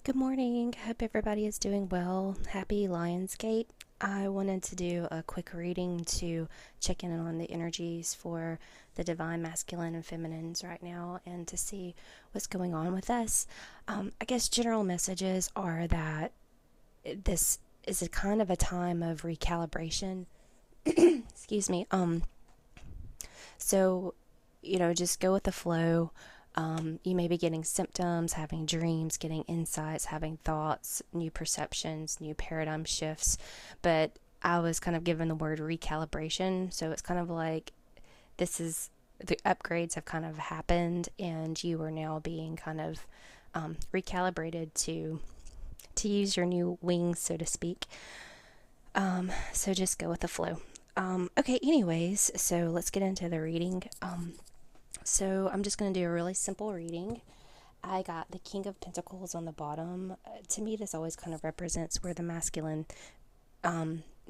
Good morning. Hope everybody is doing well. Happy Lionsgate. I wanted to do a quick reading to check in on the energies for the divine masculine and feminines right now and to see what's going on with us. I guess general messages are that this is a kind of a time of recalibration. Excuse me. So, just go with the flow. You may be getting symptoms, having dreams, getting insights, having thoughts, new perceptions, new paradigm shifts. But I was kind of given the word recalibration. So it's kind of like this is the upgrades have kind of happened, and you are now being kind of recalibrated to use your new wings, so to speak. So just go with the flow. Okay, anyways, so let's get into the reading. So I'm just going to do a really simple reading. I got the King of Pentacles on the bottom. To me, this always kind of represents where the masculine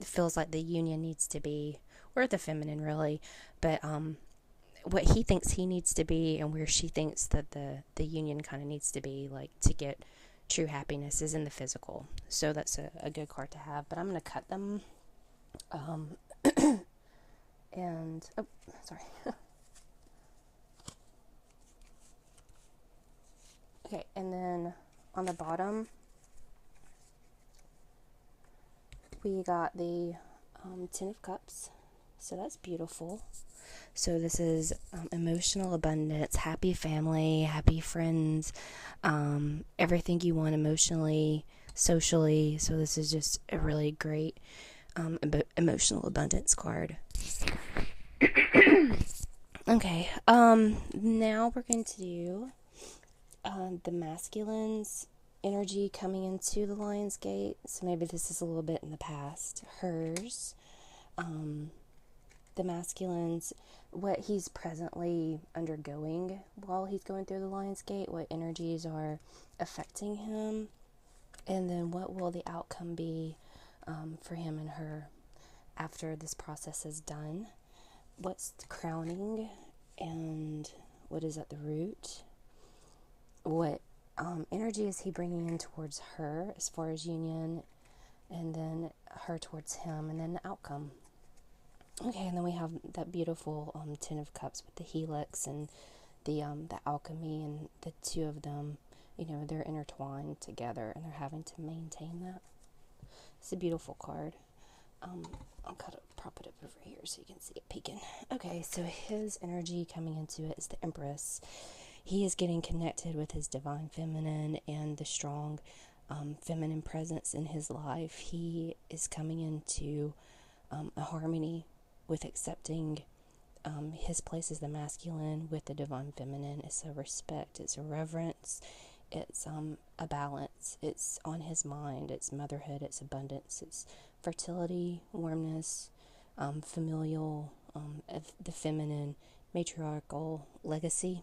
feels like the union needs to be, or the feminine, really. But what he thinks he needs to be and where she thinks that the union kind of needs to be, like to get true happiness, is in the physical. So that's a good card to have. But I'm going to cut them. And, oh, sorry. Okay, and then on the bottom, we got the Ten of Cups. So that's beautiful. So this is emotional abundance, happy family, happy friends, everything you want emotionally, socially. So this is just a really great emotional abundance card. Okay, now we're going to do the masculine's energy coming into the Lion's Gate. So maybe this is a little bit in the past. Hers, the masculine's, what he's presently undergoing while he's going through the Lion's Gate, what energies are affecting him, and then what will the outcome be for him and her after this process is done. What's the crowning, and what is at the root? What energy is he bringing in towards her as far as union, and then her towards him, and then the outcome. Okay, and then we have that beautiful Ten of Cups with the helix and the alchemy, and the two of them, they're intertwined together, and they're having to maintain that. It's a beautiful card. I'll prop it up over here so you can see it peeking. Okay, so his energy coming into it is the Empress. He is getting connected with his divine feminine and the strong feminine presence in his life. He is coming into a harmony with accepting his place as the masculine with the divine feminine. It's a respect, it's a reverence, it's a balance. It's on his mind, it's motherhood, it's abundance, it's fertility, warmness, familial, the feminine, matriarchal legacy.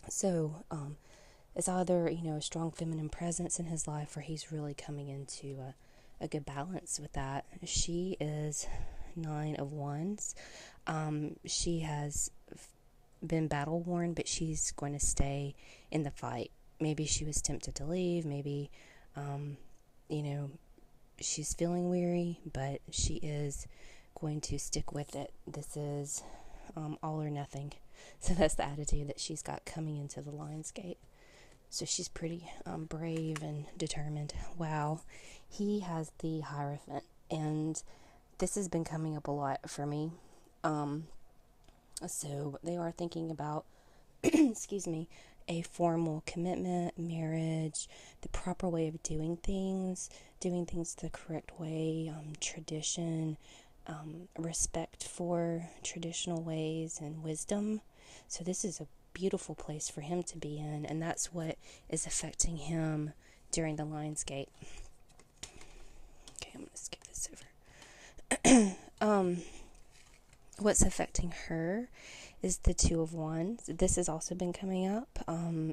So it's either, a strong feminine presence in his life, or he's really coming into a good balance with that. She is 9 of Wands. She has been battle worn, but she's going to stay in the fight. Maybe she was tempted to leave. Maybe, she's feeling weary, but she is going to stick with it. This is all or nothing. So that's the attitude that she's got coming into the Lion's Gate. So she's pretty brave and determined. Wow. He has the Hierophant, and this has been coming up a lot for me. So they are thinking about, excuse me, a formal commitment, marriage, the proper way of doing things the correct way, tradition, respect for traditional ways, and wisdom. So this is a beautiful place for him to be in, and that's what is affecting him during the Lion's Gate. Okay, I'm going to skip this over. What's affecting her is the Two of Wands. This has also been coming up.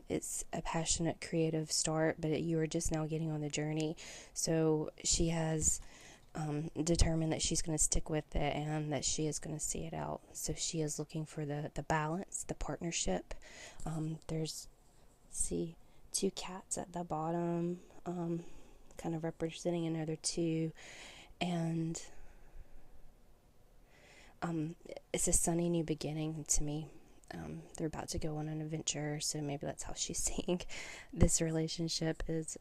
It's a passionate, creative start, but you are just now getting on the journey. So she has determined that she's going to stick with it and that she is going to see it out. So she is looking for the balance, the partnership. two cats at the bottom, kind of representing another two, and it's a sunny new beginning to me. They're about to go on an adventure, so maybe that's how she's seeing this relationship is,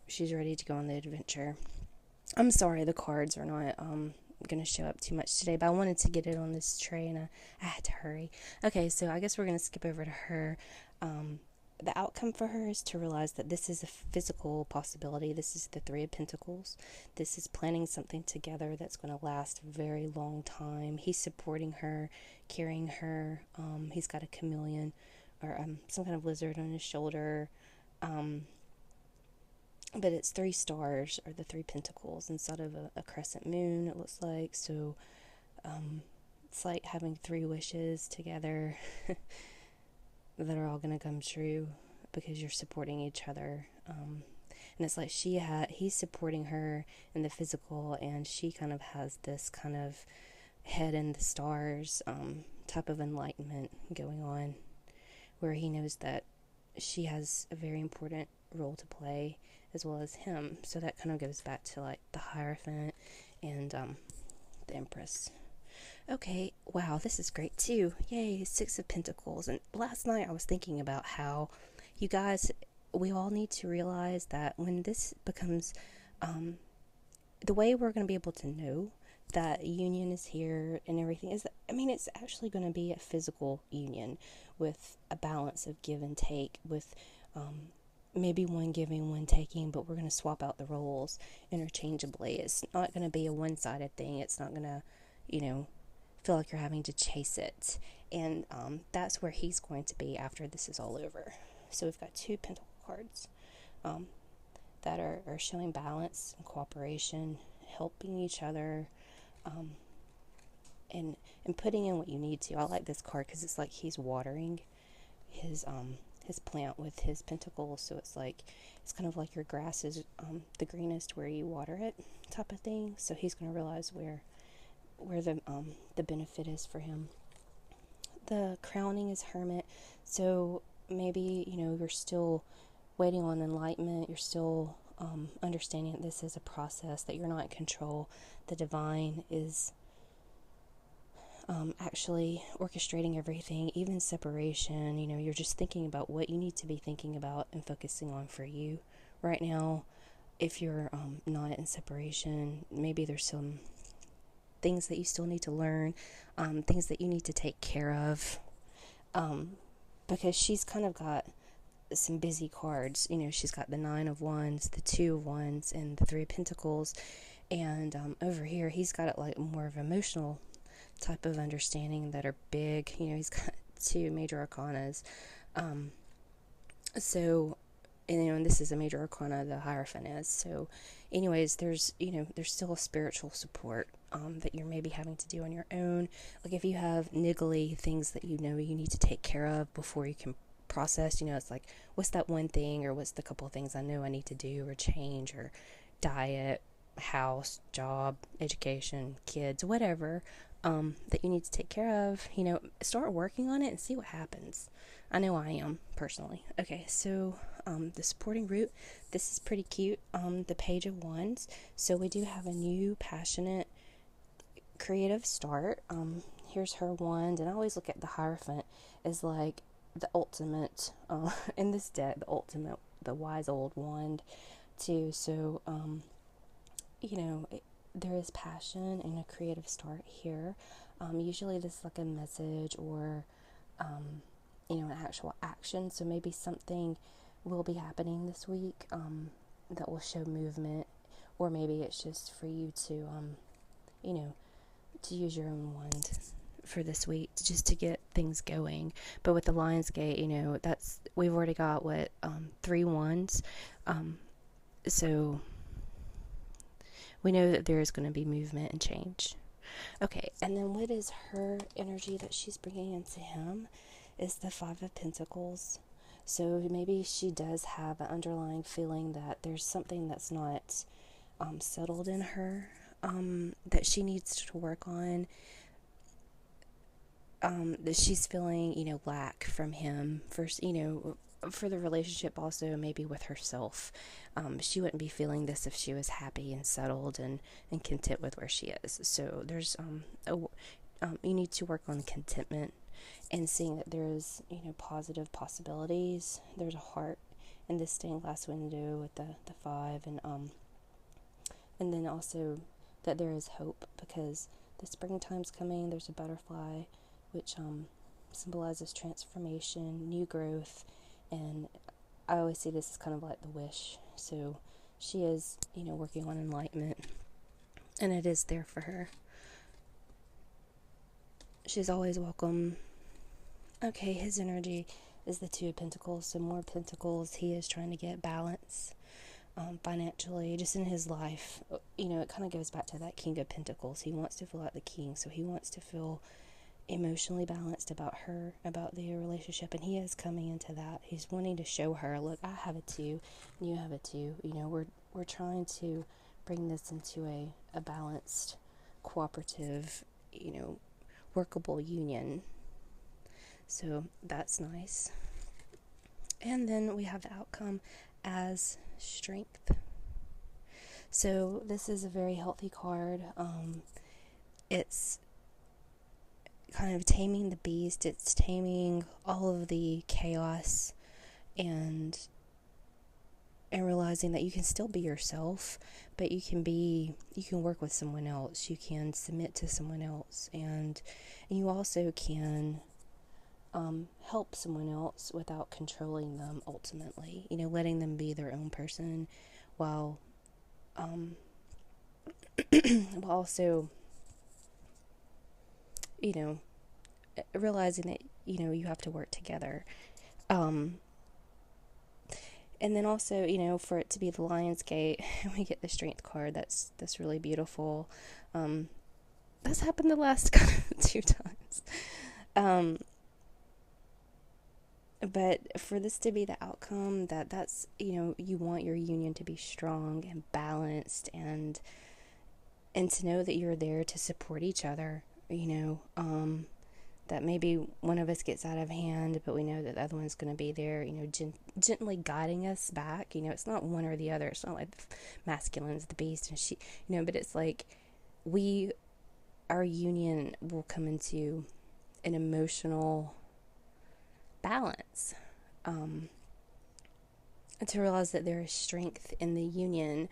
she's ready to go on the adventure. I'm sorry the cards are not going to show up too much today, but I wanted to get it on this tray and I had to hurry. Okay, so I guess we're going to skip over to her. The outcome for her is to realize that this is a physical possibility. This is the Three of Pentacles. This is planning something together that's going to last a very long time. He's supporting her, carrying her. He's got a chameleon or some kind of lizard on his shoulder. But it's 3 stars, or the 3 pentacles, instead of a crescent moon, it looks like. So it's like having 3 wishes together that are all going to come true because you're supporting each other. And it's like he's supporting her in the physical, and she kind of has this kind of head in the stars type of enlightenment going on, where he knows that she has a very important role to play as well as him. So that kind of goes back to like the Hierophant and the Empress. Okay, wow, this is great too. Yay, 6 of Pentacles. And last night I was thinking about how, you guys, we all need to realize that when this becomes the way we're going to be able to know that union is here and everything is, it's actually going to be a physical union with a balance of give and take, with maybe one giving, one taking, but we're going to swap out the roles interchangeably. It's not going to be a one-sided thing. It's not going to, feel like you're having to chase it. And that's where he's going to be after this is all over. So we've got 2 Pentacle cards that are showing balance and cooperation, helping each other, and putting in what you need to. I like this card because it's like he's watering his plant with his pentacles. So it's kind of like your grass is the greenest where you water it type of thing. So he's going to realize where the benefit is for him. The crowning is Hermit. So maybe, you're still waiting on enlightenment. You're still understanding that this is a process, that you're not in control. The divine is actually orchestrating everything, even separation. You're just thinking about what you need to be thinking about and focusing on for you right now. If you're not in separation, maybe there's some things that you still need to learn, things that you need to take care of, because she's kind of got some busy cards. She's got the 9 of Wands, the 2 of Wands, and the 3 of Pentacles, and over here he's got it like more of emotional type of understanding that are big. He's got 2 major arcanas, so, and this is a major arcana, the Hierophant is. So anyways, there's still a spiritual support that you're maybe having to do on your own. Like if you have niggly things that you need to take care of before you can process, it's like, what's that one thing, or what's the couple of things I know I need to do or change, or diet, house, job, education, kids, whatever, that you need to take care of. Start working on it and see what happens. I know I am, personally. Okay, so the supporting root, this is pretty cute. The Page of Wands. So we do have a new, passionate, creative start. Here's her wand, and I always look at the Hierophant as like the ultimate, in this deck, the wise old wand too. So, there is passion and a creative start here. Usually this is like a message or, an actual action. So maybe something will be happening this week that will show movement, or maybe it's just for you to, to use your own wand for this week, just to get things going. But with the Lionsgate, we've already got 3 wands, so we know that there is going to be movement and change. Okay, and then what is her energy that she's bringing into him is the 5 of Pentacles. So maybe she does have an underlying feeling that there's something that's not settled in her, that she needs to work on, that she's feeling, lack from him. First, for the relationship also, maybe with herself. She wouldn't be feeling this if she was happy and settled and content with where she is. So there's you need to work on contentment and seeing that there's, positive possibilities. There's a heart in this stained glass window with the 5, and then also that there is hope, because the springtime's coming. There's a butterfly, which symbolizes transformation, new growth, and I always see this as kind of like the wish. So she is, working on enlightenment, and it is there for her. She's always welcome. Okay, his energy is the 2 of Pentacles, so more Pentacles. He is trying to get balance financially, just in his life. It kind of goes back to that King of Pentacles. He wants to feel like the king, so he wants to feel emotionally balanced about her, about the relationship, and he is coming into that. He's wanting to show her, look, I have it too, and you have it too. We're trying to bring this into a balanced, cooperative, workable union. So that's nice. And then we have the outcome as strength. So this is a very healthy card. It's kind of taming the beast. It's taming all of the chaos and realizing that you can still be yourself, but you can work with someone else. You can submit to someone else, and you also can help someone else without controlling them ultimately. Letting them be their own person while also, realizing that, you have to work together. And then also, for it to be the Lion's Gate, we get the Strength card. That's really beautiful. That's happened the last 2 times. But for this to be the outcome, that's, you want your union to be strong and balanced, and to know that you're there to support each other, that maybe one of us gets out of hand, but we know that the other one's going to be there, gently guiding us back. It's not one or the other. It's not like the masculine's the beast and she, but it's like our union will come into an emotional balance, and to realize that there is strength in the union,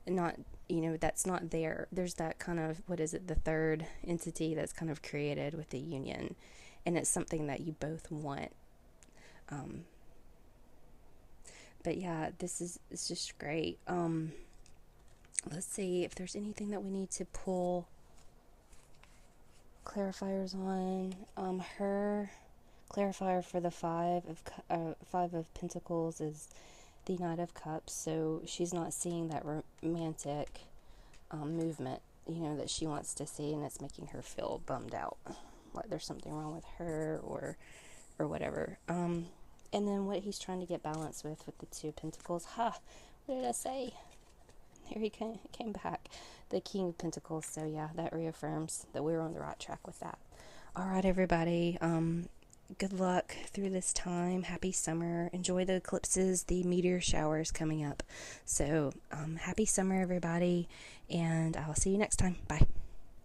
not, that's not there. There's that kind of, the third entity that's kind of created with the union, and it's something that you both want. But yeah, it's just great. Let's see if there's anything that we need to pull clarifiers on. Her clarifier for the 5 of Pentacles is the Knight of Cups, so she's not seeing that romantic movement, that she wants to see, and it's making her feel bummed out, like there's something wrong with her or whatever. And then what he's trying to get balance with the 2 of Pentacles. What did I say? Here he came back, the King of Pentacles. So yeah, that reaffirms that we're on the right track with that. All right, everybody. Good luck through this time. Happy summer. Enjoy the eclipses, the meteor showers coming up. So, happy summer, everybody, and I'll see you next time. Bye.